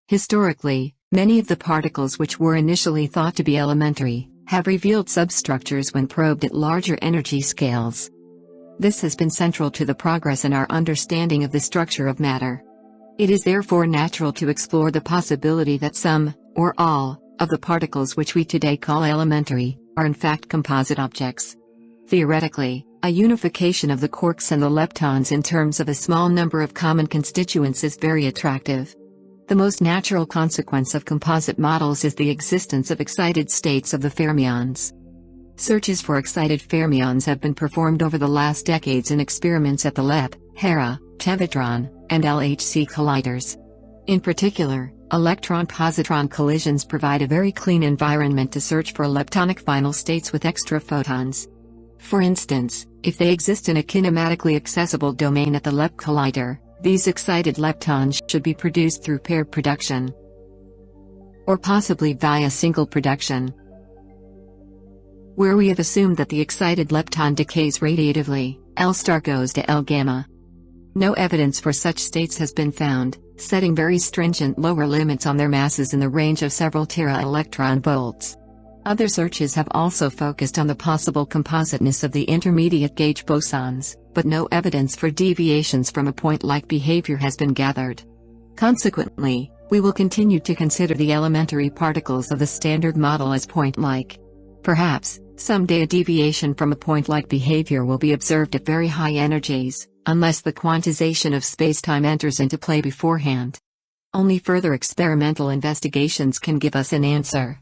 Historically, many of the particles which were initially thought to be elementary have revealed substructures when probed at larger energy scales. This has been central to the progress in our understanding of the structure of matter. It is therefore natural to explore the possibility that some, or all, of the particles which we today call elementary, are in fact composite objects. Theoretically, a unification of the quarks and the leptons in terms of a small number of common constituents is very attractive. The most natural consequence of composite models is the existence of excited states of the fermions. Searches for excited fermions have been performed over the last decades in experiments at the LEP, Hera, Tevatron, and LHC colliders. In particular, electron-positron collisions provide a very clean environment to search for leptonic final states with extra photons. For instance, if they exist in a kinematically accessible domain at the LEP collider, these excited leptons should be produced through pair production, or possibly via single production, where we have assumed that the excited lepton decays radiatively. L star goes to L gamma. No evidence for such states has been found, setting very stringent lower limits on their masses in the range of several tera-electron volts. Other searches have also focused on the possible compositeness of the intermediate gauge bosons, but no evidence for deviations from a point-like behavior has been gathered. Consequently, we will continue to consider the elementary particles of the Standard Model as point-like. Perhaps, someday a deviation from a point-like behavior will be observed at very high energies, unless the quantization of spacetime enters into play beforehand. Only further experimental investigations can give us an answer.